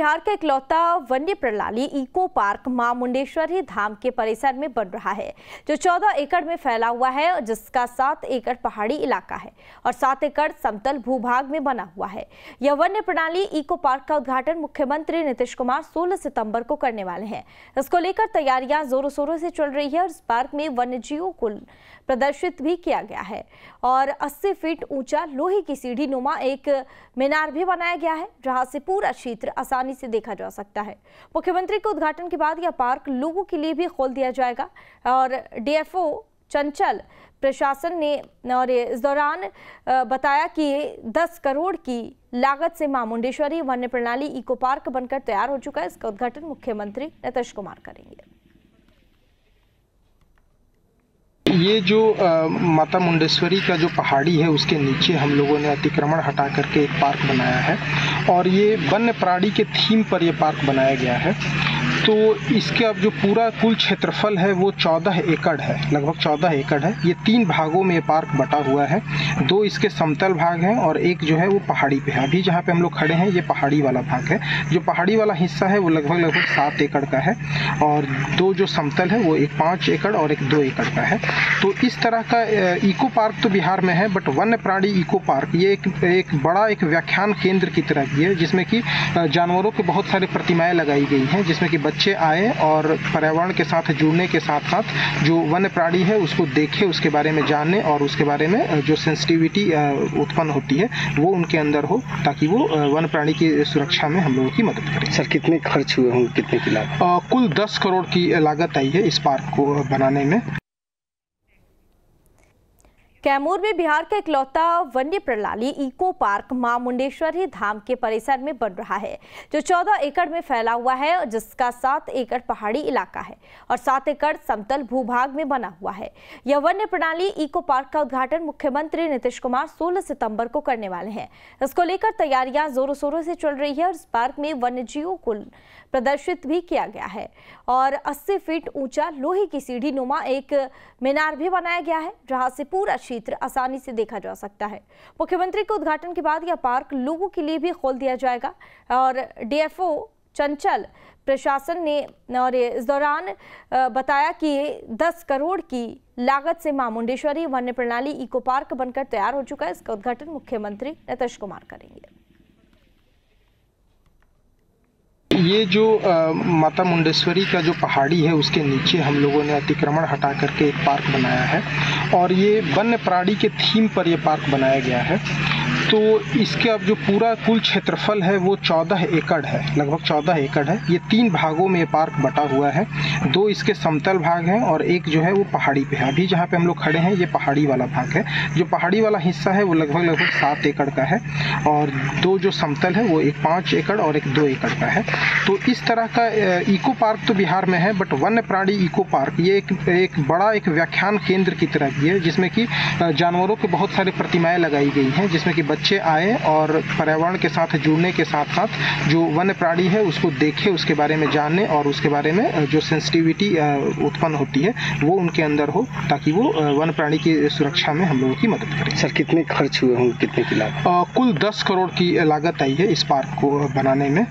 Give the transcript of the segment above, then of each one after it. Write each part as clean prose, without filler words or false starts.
बिहार का इकलौता वन्य प्रणाली इको पार्क मां मुंडेश्वरी धाम के परिसर में बन रहा है, जो 14 एकड़ में फैला हुआ है, जिसका 7 एकड़ पहाड़ी इलाका है और 7 एकड़ समतल भूभाग में बना हुआ है। यह वन्य प्रणाली इको पार्क का उद्घाटन मुख्यमंत्री नीतीश कुमार 16 सितंबर को करने वाले हैं। इसको लेकर तैयारियां जोरों शोरों से चल रही है और इस पार्क में वन्य जीवों को प्रदर्शित भी किया गया है और 80 फीट ऊंचा लोहे की सीढ़ी नुमा एक मीनार भी बनाया गया है, जहां से पूरा क्षेत्र आसानी से देखा जा सकता है। मुख्यमंत्री के उद्घाटन के बाद यह पार्क लोगों के लिए भी खोल दिया जाएगा और डीएफओ चंचल प्रशासन ने और इस दौरान बताया कि 10 करोड़ की लागत से मां मुंडेश्वरी वन्य प्रणाली इको पार्क बनकर तैयार हो चुका है। इसका उद्घाटन मुख्यमंत्री नीतीश कुमार करेंगे। ये जो माता मुंडेश्वरी का जो पहाड़ी है उसके नीचे हम लोगों ने अतिक्रमण हटा करके एक पार्क बनाया है और ये वन्य प्राणी के थीम पर ये पार्क बनाया गया है। तो इसके अब जो पूरा कुल क्षेत्रफल है वो 14 एकड़ है, लगभग 14 एकड़ है। ये 3 भागों में ये पार्क बटा हुआ है। 2 इसके समतल भाग हैं और एक जो है वो पहाड़ी पे है। अभी जहाँ पे हम लोग खड़े हैं ये पहाड़ी वाला भाग है। जो पहाड़ी वाला हिस्सा है वो लगभग 7 एकड़ का है और 2 जो समतल है वो एक 5 एकड़ और एक 2 एकड़ का है। तो इस तरह का इको पार्क तो बिहार में है, बट वन्य प्राणी इको पार्क ये एक बड़ा एक व्याख्यान केंद्र की तरह की है, जिसमें कि जानवरों के बहुत सारे प्रतिमाएं लगाई गई हैं, जिसमें कि बच्चे आए और पर्यावरण के साथ जुड़ने के साथ साथ जो वन्य प्राणी है उसको देखे, उसके बारे में जाने और उसके बारे में जो सेंसिटिविटी उत्पन्न होती है वो उनके अंदर हो, ताकि वो वन्य प्राणी की सुरक्षा में हम लोगों की मदद करें। सर, कितने खर्च हुए होंगे, कितने की लागत? कुल 10 करोड़ की लागत आई है इस पार्क को बनाने में। कैमूर में बिहार का इकलौता वन्य प्रणाली इको पार्क मां मुंडेश्वरी धाम के परिसर में बन रहा है, जो 14 एकड़ में फैला हुआ है, जिसका 7 एकड़ पहाड़ी इलाका है और 7 एकड़ समतल भूभाग में बना हुआ है। यह वन्य प्रणाली इको पार्क का उद्घाटन मुख्यमंत्री नीतीश कुमार 16 सितंबर को करने वाले हैं। इसको लेकर तैयारियां जोरों शोरों से चल रही है और इस पार्क में वन्य जीवों को प्रदर्शित भी किया गया है और 80 फीट ऊंचा लोहे की सीढ़ी नुमा एक मीनार भी बनाया गया है, जहां से पूरा क्षेत्र आसानी से देखा जा सकता है। मुख्यमंत्री के उद्घाटन के बाद यह पार्क लोगों के लिए भी खोल दिया जाएगा और डीएफओ चंचल प्रशासन ने और इस दौरान बताया कि 10 करोड़ की लागत से मां मुंडेश्वरी वन्य प्रणाली इको पार्क बनकर तैयार हो चुका है। इसका उद्घाटन मुख्यमंत्री नीतीश कुमार करेंगे। ये जो माता मुंडेश्वरी का जो पहाड़ी है उसके नीचे हम लोगों ने अतिक्रमण हटा करके एक पार्क बनाया है और ये वन्य प्राणी के थीम पर ये पार्क बनाया गया है। तो इसके अब जो पूरा कुल क्षेत्रफल है वो 14 एकड़ है, लगभग 14 एकड़ है। ये 3 भागों में ये पार्क बटा हुआ है। 2 इसके समतल भाग हैं और एक जो है वो पहाड़ी पे है। अभी जहाँ पे हम लोग खड़े हैं ये पहाड़ी वाला भाग है। जो पहाड़ी वाला हिस्सा है वो लगभग 7 एकड़ का है और 2 जो समतल है वो एक 5 एकड़ और एक 2 एकड़ का है। तो इस तरह का इको पार्क तो बिहार में है, बट वन्य प्राणी इको पार्क ये एक बड़ा एक व्याख्यान केंद्र की तरह की है, जिसमें कि जानवरों के बहुत सारे प्रतिमाएं लगाई गई हैं, जिसमें कि बच्चे आए और पर्यावरण के साथ जुड़ने के साथ साथ जो वन्य प्राणी है उसको देखे, उसके बारे में जाने और उसके बारे में जो सेंसिटिविटी उत्पन्न होती है वो उनके अंदर हो, ताकि वो वन्य प्राणी की सुरक्षा में हम लोगों की मदद करें। सर, कितने खर्च हुए होंगे, कितने की लागत? कुल 10 करोड़ की लागत आई है इस पार्क को बनाने में।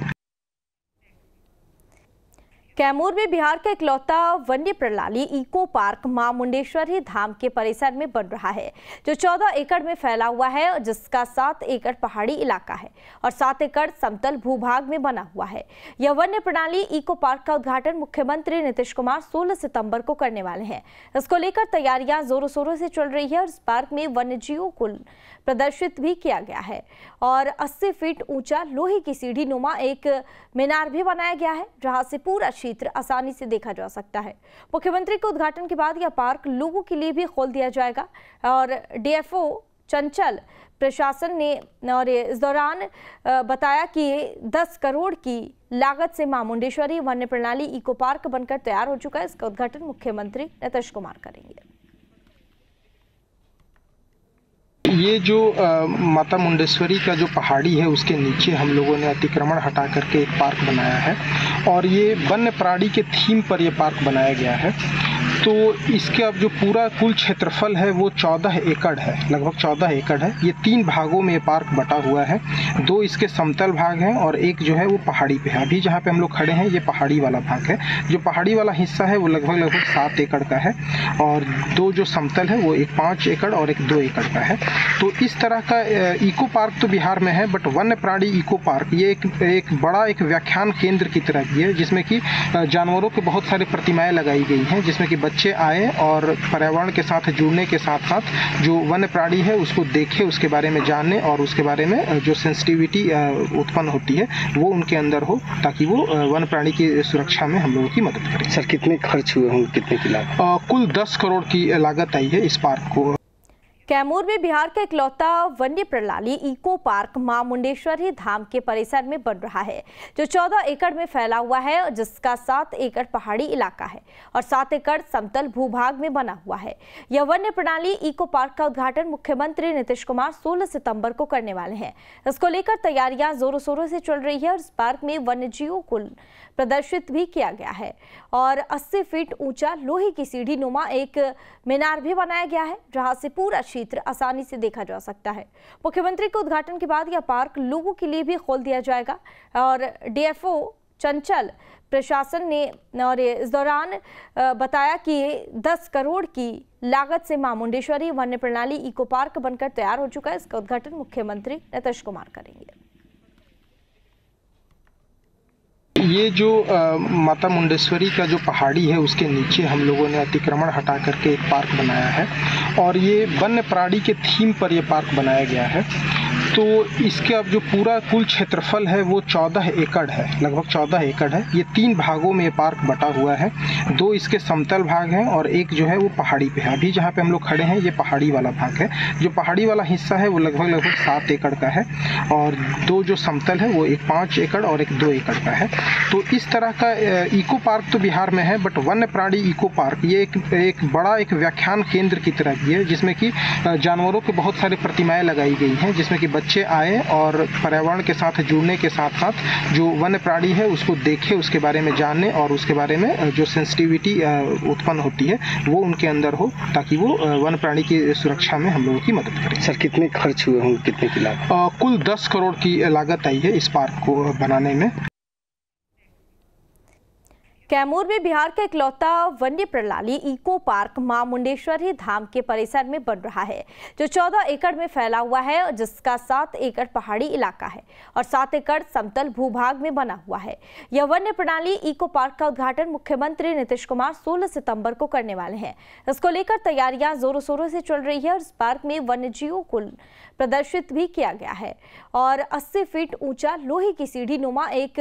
कैमूर में बिहार का इकलौता वन्य प्रणाली इको पार्क मां मुंडेश्वरी धाम के परिसर में बन रहा है, जो 14 एकड़ में फैला हुआ है, जिसका 7 एकड़ पहाड़ी इलाका है और 7 एकड़ समतल भूभाग में बना हुआ है। यह वन्य प्रणाली इको पार्क का उद्घाटन मुख्यमंत्री नीतीश कुमार 16 सितंबर को करने वाले हैं। इसको लेकर तैयारियां जोरों शोरों से चल रही है और इस पार्क में वन्य जीवों को प्रदर्शित भी किया गया है और 80 फीट ऊंचा लोहे की सीढ़ी नुमा एक मीनार भी बनाया गया है, जहां से पूरा क्षेत्र आसानी से देखा जा सकता है। मुख्यमंत्री के उद्घाटन के बाद यह पार्क लोगों के लिए भी खोल दिया जाएगा और डीएफओ चंचल प्रशासन ने और इस दौरान बताया कि 10 करोड़ की लागत से मां मुंडेश्वरी वन्य प्रणाली इको पार्क बनकर तैयार हो चुका है। इसका उद्घाटन मुख्यमंत्री नीतीश कुमार करेंगे। ये जो माता मुंडेश्वरी का जो पहाड़ी है उसके नीचे हम लोगों ने अतिक्रमण हटा करके एक पार्क बनाया है और ये वन्य प्राणी के थीम पर ये पार्क बनाया गया है। तो इसके अब जो पूरा कुल क्षेत्रफल है वो 14 एकड़ है, लगभग 14 एकड़ है। ये 3 भागों में ये पार्क बटा हुआ है। 2 इसके समतल भाग हैं और एक जो है वो पहाड़ी पे है। अभी जहाँ पे हम लोग खड़े हैं ये पहाड़ी वाला भाग है। जो पहाड़ी वाला हिस्सा है वो लगभग 7 एकड़ का है और 2 जो समतल है वो एक 5 एकड़ और एक 2 एकड़ का है। तो इस तरह का इको पार्क तो बिहार में है, बट वन्य प्राणी इको पार्क ये एक बड़ा एक व्याख्यान केंद्र की तरह भी है, जिसमें कि जानवरों के बहुत सारे प्रतिमाएं लगाई गई हैं, जिसमें कि बच्चे आए और पर्यावरण के साथ जुड़ने के साथ साथ जो वन्य प्राणी है उसको देखे, उसके बारे में जाने और उसके बारे में जो सेंसिटिविटी उत्पन्न होती है वो उनके अंदर हो, ताकि वो वन्य प्राणी की सुरक्षा में हम लोगों की मदद करें। सर कितने खर्च हुए होंगे, कितने की लागत? कुल 10 करोड़ की लागत आई है इस पार्क को। कैमूर में बिहार का इकलौता वन्य प्रणाली इको पार्क मां मुंडेश्वरी धाम के परिसर में बन रहा है, जो 14 एकड़ में फैला हुआ है, जिसका 7 एकड़ पहाड़ी इलाका है और 7 एकड़ समतल भूभाग में बना हुआ है। यह वन्य प्रणाली इको पार्क का उद्घाटन मुख्यमंत्री नीतीश कुमार 16 सितंबर को करने वाले हैं। इसको लेकर तैयारियां जोरों शोरों से चल रही है और इस पार्क में वन्य जीवों को प्रदर्शित भी किया गया है और 80 फीट ऊंचा लोहे की सीढ़ी नुमा एक मीनार भी बनाया गया है, जहां से पूरा क्षेत्र आसानी से देखा जा सकता है। मुख्यमंत्री के उद्घाटन के बाद यह पार्क लोगों के लिए भी खोल दिया जाएगा और डीएफओ चंचल प्रशासन ने और इस दौरान बताया कि 10 करोड़ की लागत से मां मुंडेश्वरी वन्य प्रणाली इको पार्क बनकर तैयार हो चुका है। इसका उद्घाटन मुख्यमंत्री नीतीश कुमार करेंगे। ये जो माता मुंडेश्वरी का जो पहाड़ी है उसके नीचे हम लोगों ने अतिक्रमण हटा करके एक पार्क बनाया है और ये वन्य प्राणी के थीम पर ये पार्क बनाया गया है। तो इसके अब जो पूरा कुल क्षेत्रफल है वो 14 एकड़ है, लगभग 14 एकड़ है। ये 3 भागों में ये पार्क बटा हुआ है। 2 इसके समतल भाग हैं और एक जो है वो पहाड़ी पे है। अभी जहाँ पे हम लोग खड़े हैं ये पहाड़ी वाला भाग है। जो पहाड़ी वाला हिस्सा है वो लगभग 7 एकड़ का है और 2 जो समतल है वो एक 5 एकड़ और एक 2 एकड़ का है। तो इस तरह का इको पार्क तो बिहार में है, बट वन्य प्राणी इको पार्क ये एक बड़ा एक व्याख्यान केंद्र की तरह भी है, जिसमें कि जानवरों के बहुत सारे प्रतिमाएं लगाई गई हैं, जिसमें कि बच्चे आए और पर्यावरण के साथ जुड़ने के साथ साथ जो वन्य प्राणी है उसको देखे, उसके बारे में जाने और उसके बारे में जो सेंसिटिविटी उत्पन्न होती है वो उनके अंदर हो, ताकि वो वन्य प्राणी की सुरक्षा में हम लोगों की मदद करें। सर कितने खर्च हुए होंगे, कितने की लागत? कुल 10 करोड़ की लागत आई है इस पार्क को बनाने में। कैमूर में बिहार का इकलौता वन्य प्रणाली इको पार्क मां मुंडेश्वरी धाम के परिसर में बन रहा है, जो 14 एकड़ में फैला हुआ है, जिसका 7 एकड़ पहाड़ी इलाका है और 7 एकड़ समतल भूभाग में बना हुआ है। यह वन्य प्रणाली इको पार्क का उद्घाटन मुख्यमंत्री नीतीश कुमार 16 सितंबर को करने वाले हैं। इसको लेकर तैयारियां जोरों शोरों से चल रही है और इस पार्क में वन्य जीवों को प्रदर्शित भी किया गया है और 80 फीट ऊंचा लोहे की सीढ़ी नुमा एक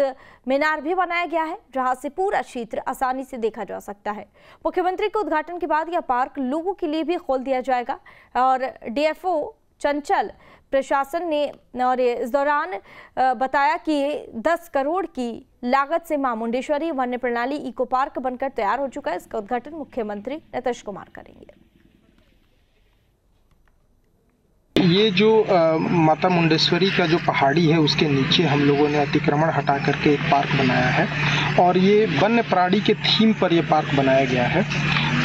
मीनार भी बनाया गया है, जहां से पूरा क्षेत्र आसानी से देखा जा सकता है। मुख्यमंत्री के उद्घाटन के बाद यह पार्क लोगों के लिए भी खोल दिया जाएगा और डीएफओ चंचल प्रशासन ने और इस दौरान बताया कि 10 करोड़ की लागत से मां मुंडेश्वरी वन्य प्रणाली इको पार्क बनकर तैयार हो चुका है। इसका उद्घाटन मुख्यमंत्री नीतीश कुमार करेंगे। ये जो माता मुंडेश्वरी का जो पहाड़ी है उसके नीचे हम लोगों ने अतिक्रमण हटा करके एक पार्क बनाया है और ये वन्य प्राणी के थीम पर ये पार्क बनाया गया है।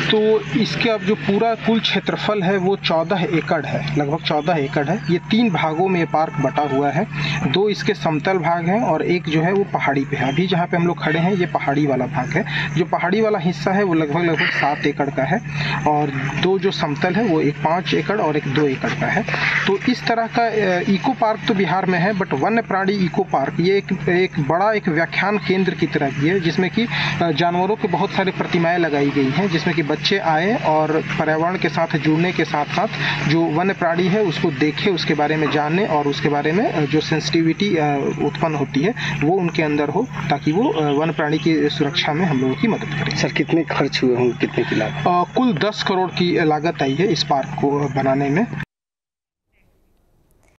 तो इसके अब जो पूरा कुल क्षेत्रफल है वो 14 एकड़ है, लगभग 14 एकड़ है। ये 3 भागों में ये पार्क बटा हुआ है। 2 इसके समतल भाग हैं और एक जो है वो पहाड़ी पे है। अभी जहाँ पे हम लोग खड़े हैं ये पहाड़ी वाला भाग है। जो पहाड़ी वाला हिस्सा है वो लगभग 7 एकड़ का है और 2 जो समतल है वो एक 5 एकड़ और एक 2 एकड़ का है। तो इस तरह का इको पार्क तो बिहार में है, बट वन्य प्राणी इको पार्क ये एक बड़ा एक व्याख्यान केंद्र की तरह भी है, जिसमें कि जानवरों के बहुत सारे प्रतिमाएं लगाई गई हैं, जिसमें कि बच्चे आए और पर्यावरण के साथ जुड़ने के साथ साथ जो वन्य प्राणी है उसको देखे, उसके बारे में जाने और उसके बारे में जो सेंसिटिविटी उत्पन्न होती है वो उनके अंदर हो, ताकि वो वन्य प्राणी की सुरक्षा में हम लोगों की मदद करें। सर कितने खर्च हुए होंगे, कितने की लागत? कुल 10 करोड़ की लागत आई है इस पार्क को बनाने में।